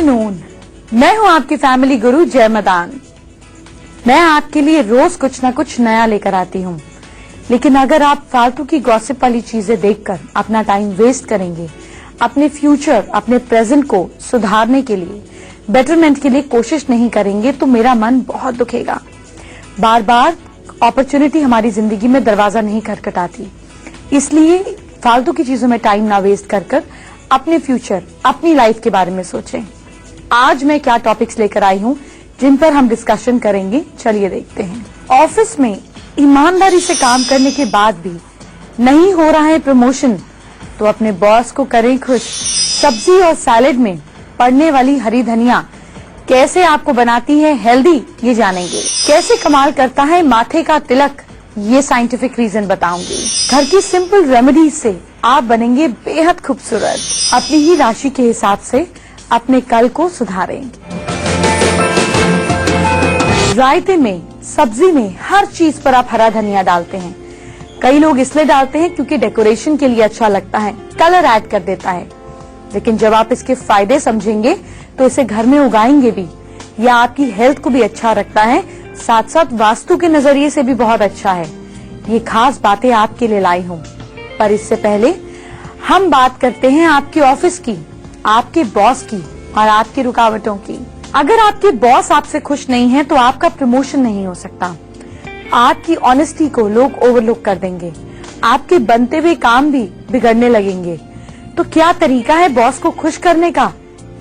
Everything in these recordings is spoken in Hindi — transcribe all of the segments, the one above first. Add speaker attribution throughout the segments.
Speaker 1: आफ्टरनून, मैं हूं आपकी फैमिली गुरु जय मदान। मैं आपके लिए रोज कुछ ना कुछ नया लेकर आती हूं, लेकिन अगर आप फालतू की गॉसिप वाली चीजें देखकर अपना टाइम वेस्ट करेंगे, अपने फ्यूचर, अपने प्रेजेंट को सुधारने के लिए, बेटरमेंट के लिए कोशिश नहीं करेंगे, तो मेरा मन बहुत दुखेगा। बार बार अपॉर्चुनिटी हमारी जिंदगी में दरवाजा नहीं खटखटाती, इसलिए फालतू की चीजों में टाइम ना वेस्ट कर अपने फ्यूचर, अपनी लाइफ के बारे में सोचें। आज मैं क्या टॉपिक्स लेकर आई हूं जिन पर हम डिस्कशन करेंगे, चलिए देखते हैं। ऑफिस में ईमानदारी से काम करने के बाद भी नहीं हो रहा है प्रमोशन, तो अपने बॉस को करें खुश। सब्जी और सैलेड में पड़ने वाली हरी धनिया कैसे आपको बनाती है हेल्दी, ये जानेंगे। कैसे कमाल करता है माथे का तिलक, ये साइंटिफिक रीजन बताऊंगी। घर की सिंपल रेमेडीज से आप बनेंगे बेहद खूबसूरत। अपनी ही राशि के हिसाब से अपने कल को सुधारेंगे। रायते में, सब्जी में, हर चीज पर आप हरा धनिया डालते हैं। कई लोग इसलिए डालते हैं क्योंकि डेकोरेशन के लिए अच्छा लगता है, कलर ऐड कर देता है। लेकिन जब आप इसके फायदे समझेंगे तो इसे घर में उगाएंगे भी, यह आपकी हेल्थ को भी अच्छा रखता है, साथ साथ वास्तु के नजरिए से भी बहुत अच्छा है। ये खास बातें आपके लिए लाई हूँ, पर इससे पहले हम बात करते हैं आपके ऑफिस की, आपके बॉस की और आपकी रुकावटों की। अगर आपके बॉस आपसे खुश नहीं है तो आपका प्रमोशन नहीं हो सकता। आपकी ऑनेस्टी को लोग ओवरलुक कर देंगे, आपके बनते हुए काम भी बिगड़ने लगेंगे। तो क्या तरीका है बॉस को खुश करने का,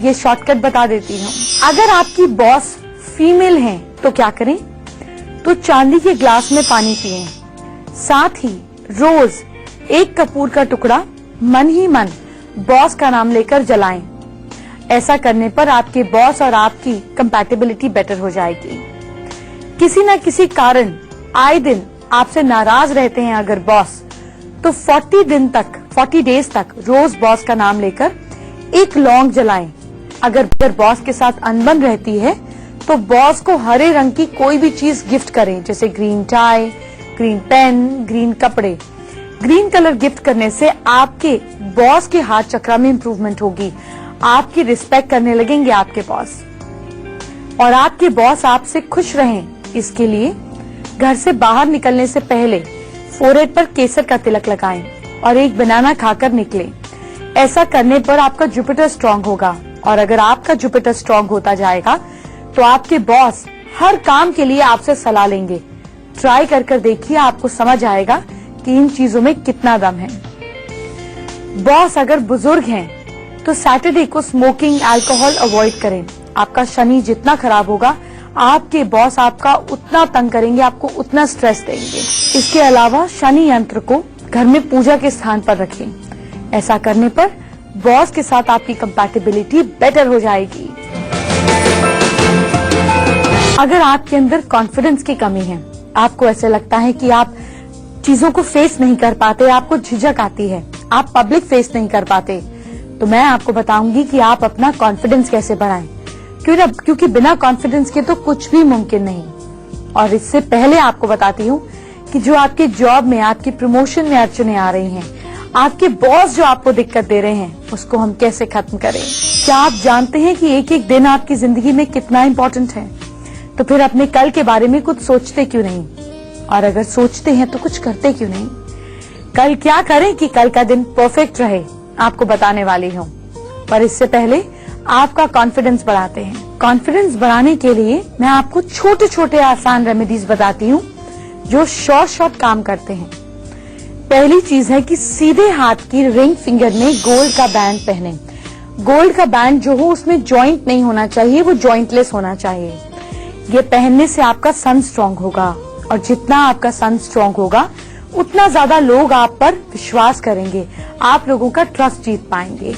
Speaker 1: ये शॉर्टकट बता देती हूँ। अगर आपकी बॉस फीमेल है तो क्या करें, तो चांदी के ग्लास में पानी पिएं, साथ ही रोज एक कपूर का टुकड़ा मन ही मन बॉस का नाम लेकर जलाएं। ऐसा करने पर आपके बॉस और आपकी कंपैटिबिलिटी बेटर हो जाएगी। किसी न किसी कारण आए दिन आपसे नाराज रहते हैं अगर बॉस, तो 40 डेज तक रोज बॉस का नाम लेकर एक लौंग जलाएं। अगर बॉस के साथ अनबन रहती है तो बॉस को हरे रंग की कोई भी चीज गिफ्ट करें, जैसे green tie, green pen, green कपड़े। ग्रीन कलर गिफ्ट करने से आपके बॉस के हार्ट चक्र में इंप्रूवमेंट होगी, आपकी रिस्पेक्ट करने लगेंगे आपके बॉस, और आपके बॉस आपसे खुश रहें। इसके लिए घर से बाहर निकलने से पहले फोरहेड पर केसर का तिलक लगाएं और एक बनाना खाकर निकलें। ऐसा करने पर आपका जुपिटर स्ट्रांग होगा, और अगर आपका जुपिटर स्ट्रांग होता जाएगा तो आपके बॉस हर काम के लिए आपसे सलाह लेंगे। ट्राई कर देखिए, आपको समझ आएगा कि इन चीजों में कितना दम है। बॉस अगर बुजुर्ग हैं तो सैटरडे को स्मोकिंग, अल्कोहल अवॉइड करें। आपका शनि जितना खराब होगा, आपके बॉस आपका उतना तंग करेंगे, आपको उतना स्ट्रेस देंगे। इसके अलावा शनि यंत्र को घर में पूजा के स्थान पर रखें। ऐसा करने पर बॉस के साथ आपकी कंपैटिबिलिटी बेटर हो जाएगी। अगर आपके अंदर कॉन्फिडेंस की कमी है, आपको ऐसे लगता है कि आप चीजों को फेस नहीं कर पाते, आपको झिझक आती है, आप पब्लिक फेस नहीं कर पाते, तो मैं आपको बताऊंगी कि आप अपना कॉन्फिडेंस कैसे बढ़ाएं। क्योंकि बिना कॉन्फिडेंस के तो कुछ भी मुमकिन नहीं। और इससे पहले आपको बताती हूँ कि जो आपके जॉब में, आपकी प्रमोशन में अड़चने आ रही हैं, आपके बॉस जो आपको दिक्कत दे रहे हैं, उसको हम कैसे खत्म करें। क्या आप जानते हैं कि एक एक दिन आपकी जिंदगी में कितना इम्पोर्टेंट है? तो फिर अपने कल के बारे में कुछ सोचते क्यों नहीं, और अगर सोचते हैं तो कुछ करते क्यों नहीं। कल क्या करें कि कल का दिन परफेक्ट रहे, आपको बताने वाली हूँ। पर इससे पहले आपका कॉन्फिडेंस बढ़ाते हैं। कॉन्फिडेंस बढ़ाने के लिए मैं आपको छोटे छोटे आसान रेमेडीज बताती हूँ जो शॉर्ट काम करते हैं। पहली चीज है कि सीधे हाथ की रिंग फिंगर में गोल्ड का बैंड पहने। गोल्ड का बैंड जो हो उसमें जॉइंट नहीं होना चाहिए, वो जॉइंटलेस होना चाहिए। ये पहनने से आपका सन स्ट्रांग होगा, और जितना आपका सन स्ट्रांग होगा उतना ज्यादा लोग आप पर विश्वास करेंगे, आप लोगों का ट्रस्ट जीत पाएंगे।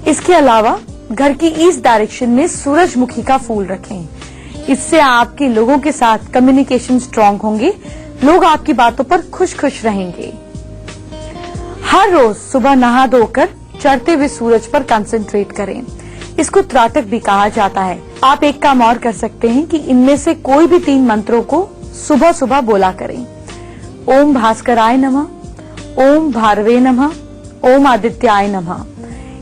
Speaker 1: इसके अलावा घर की ईस्ट डायरेक्शन में सूरजमुखी का फूल रखें। इससे आपके लोगों के साथ कम्युनिकेशन स्ट्रांग होंगे, लोग आपकी बातों पर खुश रहेंगे। हर रोज सुबह नहा धोकर चढ़ते हुए सूरज पर कंसंट्रेट करें। इसको त्राटक भी कहा जाता है। आप एक काम और कर सकते हैं कि इनमें से कोई भी 3 मंत्रों को सुबह सुबह बोला करें। ओम भास्कराय नमः, ओम भारवे नमः, ओम आदित्याय नमः।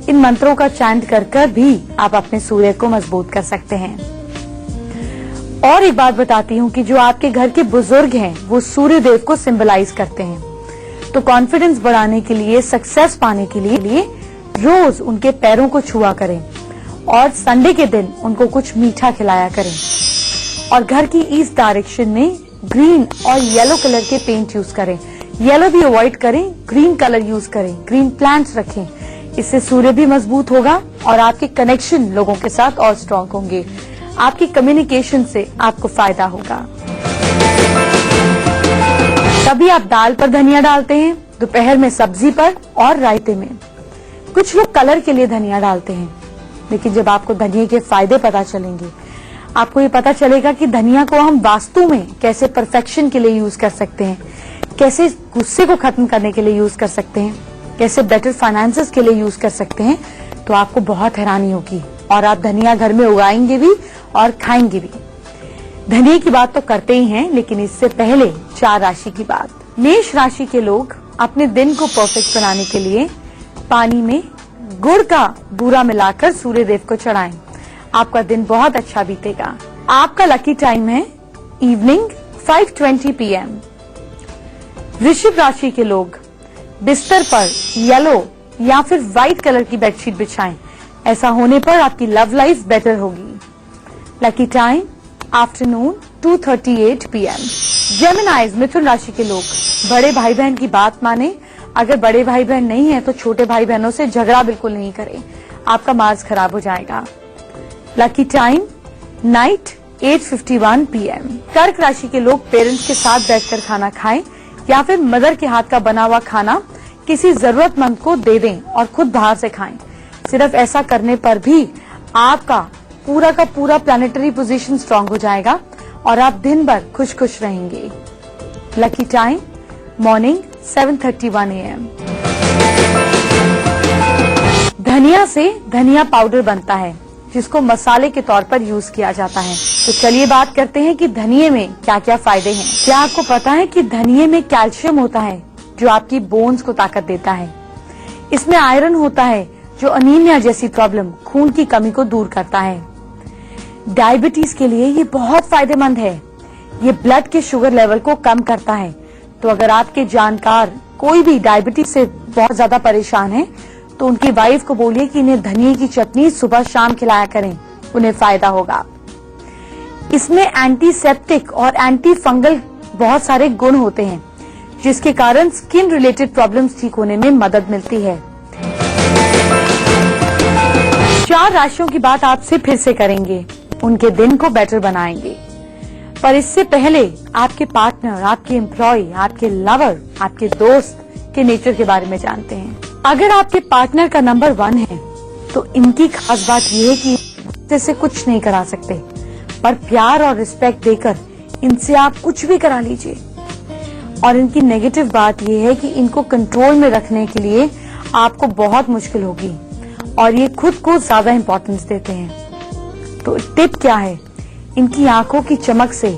Speaker 1: इन मंत्रों का चैंट कर कर भी आप अपने सूर्य को मजबूत कर सकते हैं। और एक बात बताती हूँ कि जो आपके घर के बुजुर्ग हैं वो सूर्य देव को सिंबलाइज करते हैं, तो कॉन्फिडेंस बढ़ाने के लिए, सक्सेस पाने के लिए रोज उनके पैरों को छुआ करें और संडे के दिन उनको कुछ मीठा खिलाया करें। और घर की ईस्ट डायरेक्शन में ग्रीन और येलो कलर के पेंट यूज करें। येलो भी अवॉइड करें, ग्रीन कलर यूज करें, ग्रीन प्लांट्स रखें। इससे सूर्य भी मजबूत होगा और आपके कनेक्शन लोगों के साथ और स्ट्रॉन्ग होंगे। आपकी कम्युनिकेशन से आपको फायदा होगा। कभी आप दाल पर धनिया डालते हैं, दोपहर में सब्जी पर और रायते में। कुछ लोग कलर के लिए धनिया डालते हैं, लेकिन जब आपको धनिया के फायदे पता चलेंगे, आपको ये पता चलेगा कि धनिया को हम वास्तु में कैसे परफेक्शन के लिए यूज कर सकते हैं, कैसे गुस्से को खत्म करने के लिए यूज कर सकते हैं, कैसे बेटर फाइनेंसेस के लिए यूज कर सकते हैं, तो आपको बहुत हैरानी होगी और आप धनिया घर में उगाएंगे भी और खाएंगे भी। धनिया की बात तो करते ही हैं, लेकिन इससे पहले 4 राशि की बात। मेष राशि के लोग अपने दिन को परफेक्ट बनाने के लिए पानी में गुड़ का बूरा मिलाकर सूर्य देव को चढ़ाएं। आपका दिन बहुत अच्छा बीतेगा। आपका लकी टाइम है इवनिंग 5:20 PM। वृश्चिक राशि के लोग बिस्तर पर येलो या फिर व्हाइट कलर की बेडशीट बिछाएं। ऐसा होने पर आपकी लव लाइफ बेटर होगी। Lucky time afternoon 2:38 PM। Geminis मिथुन राशि के लोग बड़े भाई बहन की बात माने। अगर बड़े भाई बहन नहीं है तो छोटे भाई बहनों से झगड़ा बिल्कुल नहीं करें, आपका मार्क्स खराब हो जाएगा। Lucky time night 8:51 PM। कर्क राशि के लोग पेरेंट्स के साथ बैठकर खाना खाएं या फिर मदर के हाथ का बना हुआ खाना किसी जरूरतमंद को दे दें और खुद बाहर से खाएं। सिर्फ ऐसा करने पर भी आपका पूरा का पूरा प्लैनेटरी पोजीशन स्ट्रांग हो जाएगा और आप दिन भर खुश खुश रहेंगे। Lucky time morning 7:31 AM। धनिया से धनिया पाउडर बनता है जिसको मसाले के तौर पर यूज किया जाता है। तो चलिए बात करते हैं कि धनिये में क्या क्या फायदे हैं। क्या आपको पता है कि धनिये में कैल्शियम होता है जो आपकी बोन्स को ताकत देता है। इसमें आयरन होता है जो अनीमिया जैसी प्रॉब्लम, खून की कमी को दूर करता है। डायबिटीज के लिए ये बहुत फायदेमंद है। ये ब्लड के शुगर लेवल को कम करता है। तो अगर आपके जानकार कोई भी डायबिटीज से बहुत ज्यादा परेशान है तो उनकी वाइफ को बोलिए कि इन्हें धनिये की चटनी सुबह शाम खिलाया करें, उन्हें फायदा होगा। इसमें एंटीसेप्टिक और एंटी फंगल बहुत सारे गुण होते हैं जिसके कारण स्किन रिलेटेड प्रॉब्लम्स ठीक होने में मदद मिलती है। 4 राशियों की बात आपसे फिर से करेंगे, उनके दिन को बेटर बनाएंगे। पर इससे पहले आपके पार्टनर, आपके एम्प्लॉय, आपके लवर, आपके दोस्त के नेचर के बारे में जानते हैं। अगर आपके पार्टनर का नंबर 1 है तो इनकी खास बात यह है कि इनसे कुछ नहीं करा सकते, पर प्यार और रिस्पेक्ट देकर इनसे आप कुछ भी करा लीजिए। और इनकी नेगेटिव बात यह है कि इनको कंट्रोल में रखने के लिए आपको बहुत मुश्किल होगी और ये खुद को ज्यादा इंपॉर्टेंस देते हैं। तो टिप क्या है, इनकी आंखों की चमक से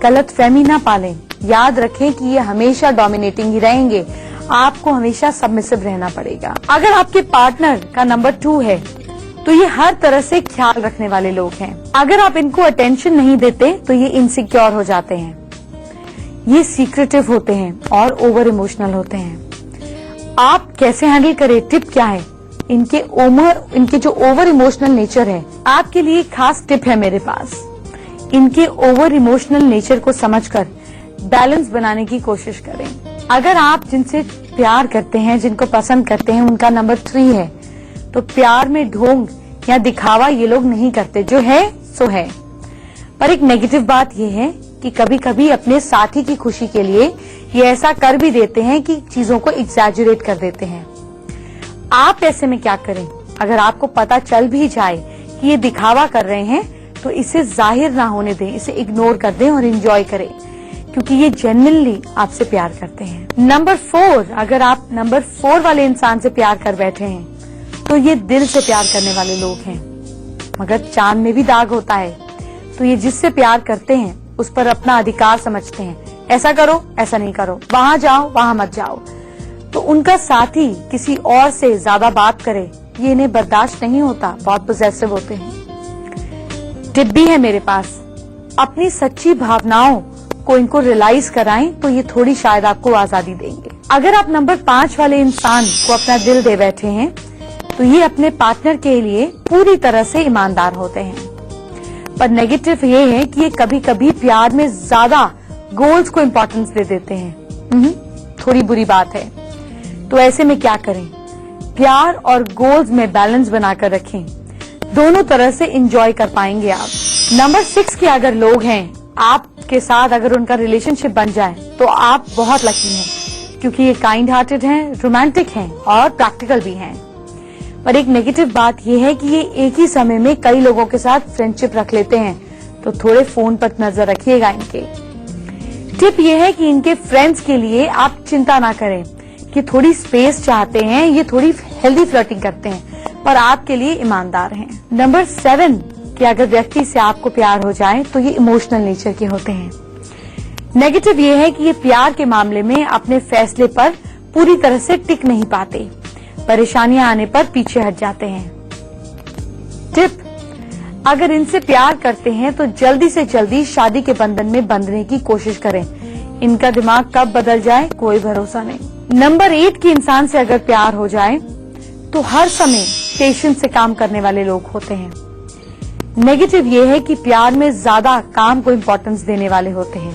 Speaker 1: गलतफहमी ना पालें। याद रखें कि ये हमेशा डोमिनेटिंग ही रहेंगे, आपको हमेशा सबमिसिव रहना पड़ेगा। अगर आपके पार्टनर का नंबर 2 है तो ये हर तरह से ख्याल रखने वाले लोग हैं। अगर आप इनको अटेंशन नहीं देते तो ये इनसिक्योर हो जाते हैं, ये सीक्रेटिव होते हैं और ओवर इमोशनल होते हैं। आप कैसे हैंडल करें, टिप क्या है, इनके जो ओवर इमोशनल नेचर है, आपके लिए खास टिप है मेरे पास। इनके ओवर इमोशनल नेचर को समझकर बैलेंस बनाने की कोशिश करें। अगर आप जिनसे प्यार करते हैं, जिनको पसंद करते हैं, उनका नंबर 3 है तो प्यार में ढोंग या दिखावा ये लोग नहीं करते, जो है सो है। पर एक नेगेटिव बात ये है कि कभी कभी अपने साथी की खुशी के लिए ये ऐसा कर भी देते हैं कि चीजों को एग्जैजुरेट कर देते हैं। आप ऐसे में क्या करें, अगर आपको पता चल भी जाए कि ये दिखावा कर रहे हैं तो इसे जाहिर ना होने दें, इसे इग्नोर कर दें और एंजॉय करें, क्योंकि ये जेन्युइनली आपसे प्यार करते हैं। नंबर 4, अगर आप नंबर 4 वाले इंसान से प्यार कर बैठे हैं तो ये दिल से प्यार करने वाले लोग हैं, मगर चांद में भी दाग होता है। तो ये जिससे प्यार करते हैं उस पर अपना अधिकार समझते हैं, ऐसा करो, ऐसा नहीं करो, वहां जाओ, वहां मत जाओ। तो उनका साथी किसी और से ज्यादा बात करे ये इन्हें बर्दाश्त नहीं होता, बहुत पोजेसिव होते हैं। टिप भी है मेरे पास, अपनी सच्ची भावनाओं को इनको रियलाइज कराएं तो ये थोड़ी शायद आपको आजादी देंगे। अगर आप नंबर 5 वाले इंसान को अपना दिल दे बैठे हैं तो ये अपने पार्टनर के लिए पूरी तरह से ईमानदार होते हैं। पर नेगेटिव ये है कि ये कभी कभी प्यार में ज्यादा गोल्स को इम्पोर्टेंस दे देते हैं। थोड़ी बुरी बात है। तो ऐसे में क्या करें? प्यार और गोल्स में बैलेंस बनाकर रखें, दोनों तरह से एंजॉय कर पाएंगे आप। नंबर 6 के अगर लोग हैं, आपके साथ अगर उनका रिलेशनशिप बन जाए तो आप बहुत लकी हैं, क्योंकि ये काइंड हार्टेड हैं, रोमांटिक हैं और प्रैक्टिकल भी हैं। पर एक नेगेटिव बात यह है कि ये एक ही समय में कई लोगों के साथ फ्रेंडशिप रख लेते हैं, तो थोड़े फोन पर नजर रखिएगा इनके। टिप ये है कि इनके फ्रेंड्स के लिए आप चिंता ना करें कि थोड़ी स्पेस चाहते हैं, ये थोड़ी हेल्दी फ्लर्टिंग करते हैं, पर आपके लिए ईमानदार हैं। नंबर 7 कि अगर व्यक्ति से आपको प्यार हो जाए तो ये इमोशनल नेचर के होते हैं। नेगेटिव ये है कि ये प्यार के मामले में अपने फैसले पर पूरी तरह से टिक नहीं पाते, परेशानियां आने पर पीछे हट जाते हैं। टिप, अगर इनसे प्यार करते हैं तो जल्दी से जल्दी शादी के बंधन में बंधने की कोशिश करें। इनका दिमाग कब बदल जाए कोई भरोसा नहीं। नंबर 8 के इंसान से अगर प्यार हो जाए तो हर समय पेशेंस से काम करने वाले लोग होते हैं। नेगेटिव ये है कि प्यार में ज्यादा काम को इम्पोर्टेंस देने वाले होते हैं,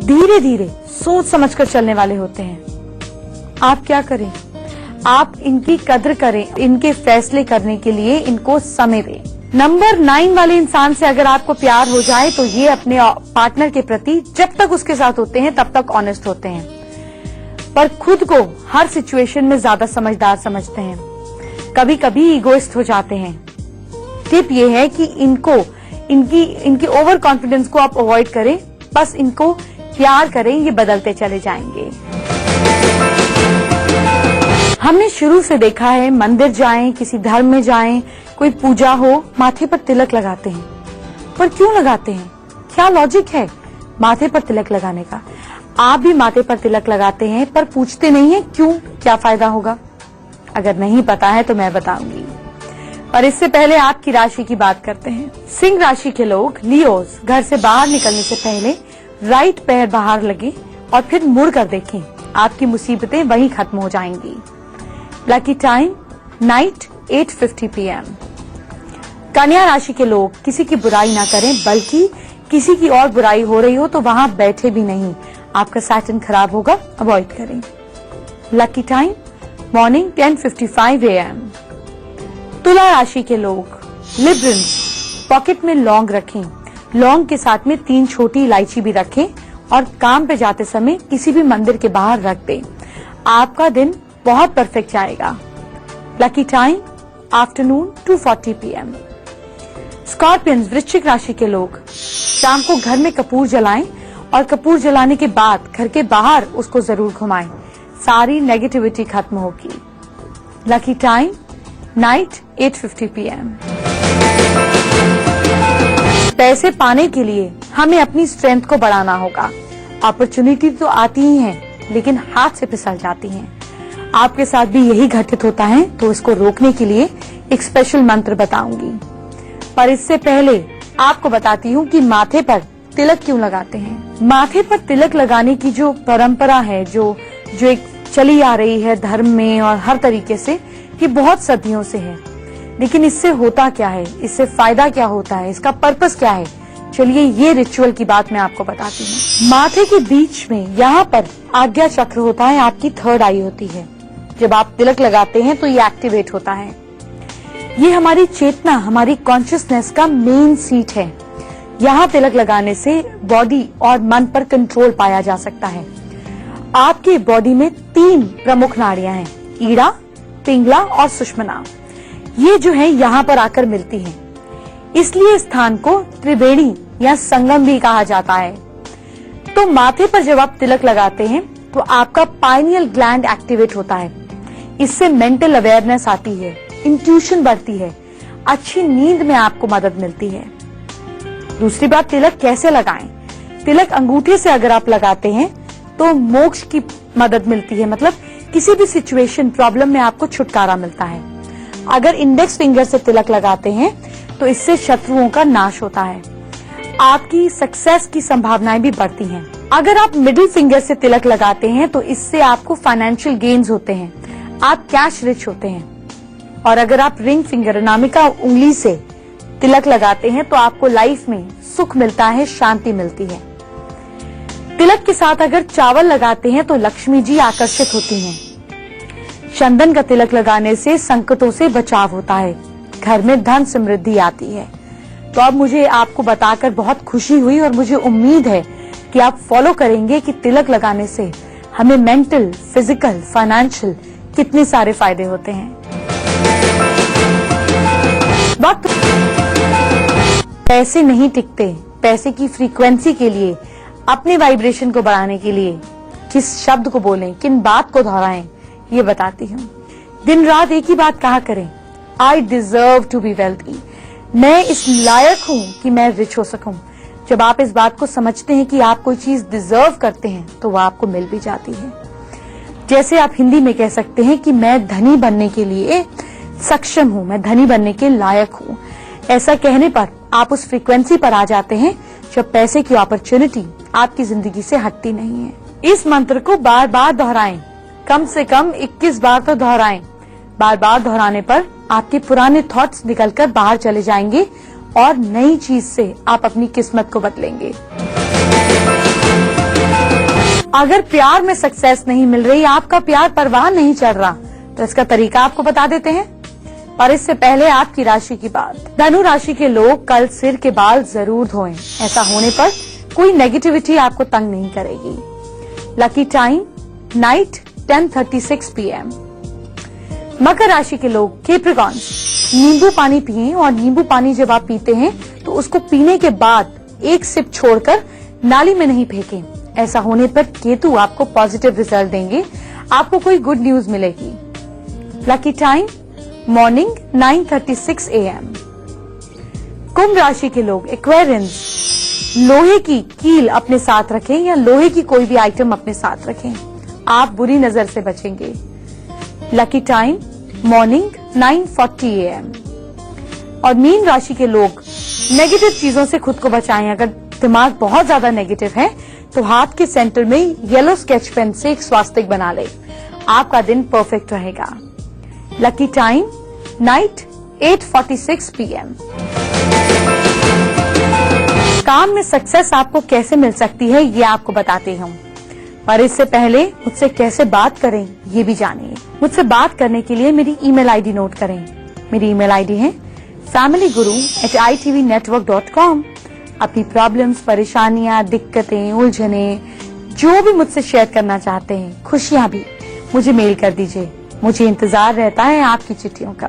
Speaker 1: धीरे धीरे सोच समझकर चलने वाले होते हैं। आप क्या करें? आप इनकी कदर करें, इनके फैसले करने के लिए इनको समय दें। नंबर 9 वाले इंसान से अगर आपको प्यार हो जाए तो ये अपने पार्टनर के प्रति जब तक उसके साथ होते हैं तब तक ऑनेस्ट होते हैं, पर खुद को हर सिचुएशन में ज्यादा समझदार समझते हैं, कभी कभी इगोइस्ट हो जाते हैं। टिप ये है कि इनकी ओवर कॉन्फिडेंस को आप अवॉइड करें, बस इनको प्यार करें, ये बदलते चले जाएंगे। हमने शुरू से देखा है, मंदिर जाएं, किसी धर्म में जाएं, कोई पूजा हो, माथे पर तिलक लगाते हैं। पर क्यों लगाते हैं? क्या लॉजिक है माथे पर तिलक लगाने का? आप भी माथे पर तिलक लगाते हैं पर पूछते नहीं है क्यों, क्या फायदा होगा? अगर नहीं पता है तो मैं बताऊंगी, पर इससे पहले आपकी राशि की बात करते हैं। सिंह राशि के लोग, लियोज, घर से बाहर निकलने से पहले राइट पैर बाहर लगे और फिर मुड़ कर देखें, आपकी मुसीबतें वहीं खत्म हो जाएंगी। Lucky time night 8:50 PM। कन्या राशि के लोग, किसी की बुराई ना करें, बल्कि किसी की और बुराई हो रही हो तो वहां बैठे भी नहीं, आपका सैटर्न खराब होगा, अवॉइड करें। Lucky time morning 10:55 AM। तुला राशि के लोग, लिब्रंस, पॉकेट में लौंग रखें, लौंग के साथ में 3 छोटी इलायची भी रखें और काम पे जाते समय किसी भी मंदिर के बाहर रख दें, आपका दिन बहुत परफेक्ट जाएगा। Lucky time afternoon 2:40 PM। Scorpions, वृश्चिक राशि के लोग, शाम को घर में कपूर जलाएं और कपूर जलाने के बाद घर के बाहर उसको जरूर घुमाएं, सारी नेगेटिविटी खत्म होगी। Lucky time night 8:50 PM। पैसे पाने के लिए हमें अपनी स्ट्रेंथ को बढ़ाना होगा। अपॉर्चुनिटी तो आती ही हैं, लेकिन हाथ से फिसल जाती हैं। आपके साथ भी यही घटित होता है, तो इसको रोकने के लिए एक स्पेशल मंत्र बताऊंगी। पर इससे पहले आपको बताती हूँ कि माथे पर तिलक क्यों लगाते हैं। माथे पर तिलक लगाने की जो परंपरा है, जो एक चली आ रही है धर्म में और हर तरीके से, ये बहुत सदियों से है। लेकिन इससे होता क्या है, इससे फायदा क्या होता है, इसका पर्पस क्या है, चलिए ये रिचुअल की बात मैं आपको बताती हूँ। माथे के बीच में यहाँ पर आज्ञा चक्र होता है, आपकी 3rd आई होती है। जब आप तिलक लगाते हैं तो ये एक्टिवेट होता है। ये हमारी चेतना, हमारी कॉन्शियसनेस का मेन सीट है। यहाँ तिलक लगाने से बॉडी और मन पर कंट्रोल पाया जा सकता है। आपके बॉडी में 3 प्रमुख नाड़ियां हैं, ईड़ा, पिंगला और सुषुम्ना। ये जो है यहाँ पर आकर मिलती हैं, इसलिए स्थान को त्रिवेणी या संगम भी कहा जाता है। तो माथे पर जब आप तिलक लगाते हैं तो आपका पाइनियल ग्लैंड एक्टिवेट होता है। इससे मेंटल अवेयरनेस आती है, इंट्यूशन बढ़ती है, अच्छी नींद में आपको मदद मिलती है। दूसरी बात, तिलक कैसे लगाएं? तिलक अंगूठे से अगर आप लगाते हैं तो मोक्ष की मदद मिलती है, मतलब किसी भी सिचुएशन, प्रॉब्लम में आपको छुटकारा मिलता है। अगर इंडेक्स फिंगर से तिलक लगाते हैं तो इससे शत्रुओं का नाश होता है, आपकी सक्सेस की संभावनाएं भी बढ़ती हैं। अगर आप मिडिल फिंगर से तिलक लगाते हैं तो इससे आपको फाइनेंशियल गेन्स होते हैं, आप कैश रिच होते हैं। और अगर आप रिंग फिंगर अनामिका उंगली से तिलक लगाते हैं तो आपको लाइफ में सुख मिलता है, शांति मिलती है। तिलक के साथ अगर चावल लगाते हैं तो लक्ष्मी जी आकर्षित होती हैं। चंदन का तिलक लगाने से संकटों से बचाव होता है, घर में धन समृद्धि आती है। तो अब मुझे आपको बताकर बहुत खुशी हुई और मुझे उम्मीद है कि आप फॉलो करेंगे कि तिलक लगाने से हमें मेंटल, फिजिकल, फाइनेंशियल कितने सारे फायदे होते हैं। वक्त पैसे नहीं टिकते, पैसे की फ्रीक्वेंसी के लिए, अपने वाइब्रेशन को बढ़ाने के लिए किस शब्द को बोलें, किन बात को दोहराएं, ये बताती हूँ। दिन रात एक ही बात कहा करें, I deserve to be wealthy, मैं इस लायक हूँ कि मैं रिच हो सकूं। जब आप इस बात को समझते हैं कि आप कोई चीज डिजर्व करते हैं तो वह आपको मिल भी जाती है। जैसे आप हिंदी में कह सकते हैं कि मैं धनी बनने के लिए सक्षम हूँ, मैं धनी बनने के लायक हूँ। ऐसा कहने पर आप उस फ्रीक्वेंसी पर आ जाते हैं जब पैसे की अपॉर्चुनिटी आपकी जिंदगी से हटती नहीं है। इस मंत्र को बार बार दोहराएं, कम से कम 21 बार तो दोहराएं। बार बार दोहराने पर आपके पुराने थॉट्स निकलकर बाहर चले जाएंगे और नई चीज से आप अपनी किस्मत को बदलेंगे। अगर प्यार में सक्सेस नहीं मिल रही, आपका प्यार परवान नहीं चढ़ रहा, तो इसका तरीका आपको बता देते हैं। और इससे पहले आपकी राशि की बात, धनु राशि के लोग कल सिर के बाल जरूर धोएं। ऐसा होने पर कोई नेगेटिविटी आपको तंग नहीं करेगी। Lucky time night 10:36 PM। मकर राशि के लोग कैप्रिकॉर्न, नींबू पानी पिएं और नींबू पानी जब आप पीते हैं तो उसको पीने के बाद एक सिप छोड़कर नाली में नहीं फेंकें। ऐसा होने पर केतु आपको पॉजिटिव रिजल्ट देंगे, आपको कोई गुड न्यूज मिलेगी। Lucky time morning 9:36 AM। कुंभ राशि के लोग एक्वेरियंस, लोहे की कील अपने साथ रखें या लोहे की कोई भी आइटम अपने साथ रखें, आप बुरी नजर से बचेंगे। Lucky time morning 9:40 AM। और मीन राशि के लोग नेगेटिव चीजों से खुद को बचाएं। अगर दिमाग बहुत ज्यादा नेगेटिव है तो हाथ के सेंटर में येलो स्केच पेन से एक स्वास्तिक बना ले, आपका दिन परफेक्ट रहेगा। Lucky time night 8:46 PM। काम में सक्सेस आपको कैसे मिल सकती है ये आपको बताते हूँ, पर इससे पहले मुझसे कैसे बात करें ये भी जानिए। मुझसे बात करने के लिए मेरी ईमेल आईडी नोट करें। मेरी ईमेल आईडी है familyguru@itvnetwork.com। अपनी प्रॉब्लम्स, परेशानियां, दिक्कतें, उलझने जो भी मुझसे शेयर करना चाहते हैं, खुशियां भी, मुझे मेल कर दीजिए। मुझे इंतजार रहता है आपकी चिट्ठियों का।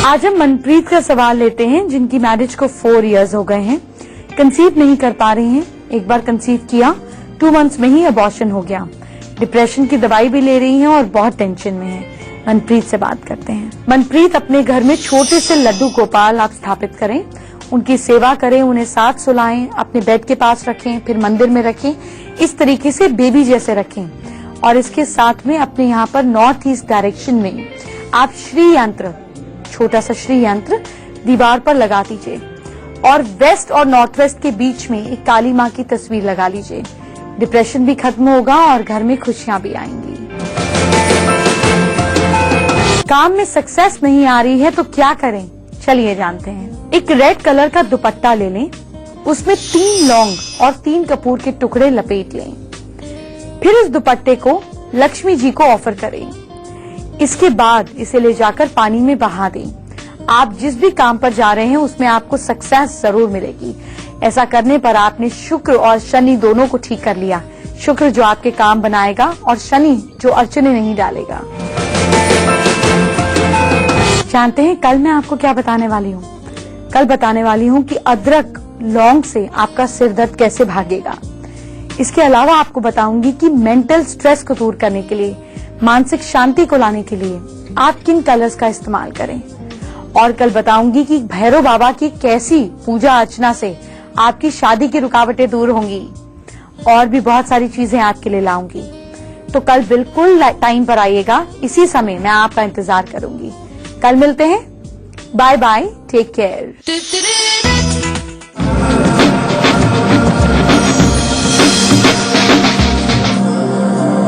Speaker 1: आज हम मनप्रीत का सवाल लेते हैं, जिनकी मैरिज को 4 इयर्स हो गए हैं, कंसीव नहीं कर पा रही हैं। एक बार कंसीव किया, 2 मंथ्स में ही अबॉर्शन हो गया। डिप्रेशन की दवाई भी ले रही हैं और बहुत टेंशन में है। मनप्रीत से बात करते हैं। मनप्रीत, अपने घर में छोटे से लड्डू गोपाल आप स्थापित करें, उनकी सेवा करें, उन्हें साथ सुलाएं, अपने बेड के पास रखें, फिर मंदिर में रखें, इस तरीके से बेबी जैसे रखें। और इसके साथ में अपने यहाँ पर नॉर्थ ईस्ट डायरेक्शन में आप श्री यंत्र, छोटा सा श्री यंत्र दीवार पर लगा दीजिए और वेस्ट और नॉर्थ वेस्ट के बीच में एक काली माँ की तस्वीर लगा लीजिए। डिप्रेशन भी खत्म होगा और घर में खुशियां भी आएंगी। काम में सक्सेस नहीं आ रही है तो क्या करें, चलिए जानते हैं। एक रेड कलर का दुपट्टा ले लें, उसमें 3 लौंग और 3 कपूर के टुकड़े लपेट लें। फिर इस दुपट्टे को लक्ष्मी जी को ऑफर करें। इसके बाद इसे ले जाकर पानी में बहा दें। आप जिस भी काम पर जा रहे हैं उसमें आपको सक्सेस जरूर मिलेगी। ऐसा करने पर आपने शुक्र और शनि दोनों को ठीक कर लिया। शुक्र जो आपके काम बनाएगा और शनि जो अड़चने नहीं डालेगा। जानते हैं कल मैं आपको क्या बताने वाली हूँ? कल बताने वाली हूँ कि अदरक लौंग से आपका सिर दर्द कैसे भागेगा। इसके अलावा आपको बताऊंगी कि मेंटल स्ट्रेस को दूर करने के लिए, मानसिक शांति को लाने के लिए आप किन कलर्स का इस्तेमाल करें। और कल बताऊंगी कि भैरव बाबा की कैसी पूजा अर्चना से आपकी शादी की रुकावटें दूर होंगी। और भी बहुत सारी चीजें आपके लिए लाऊंगी। तो कल बिल्कुल टाइम पर आइएगा, इसी समय मैं आपका इंतजार करूंगी। कल मिलते हैं। Bye bye, take care.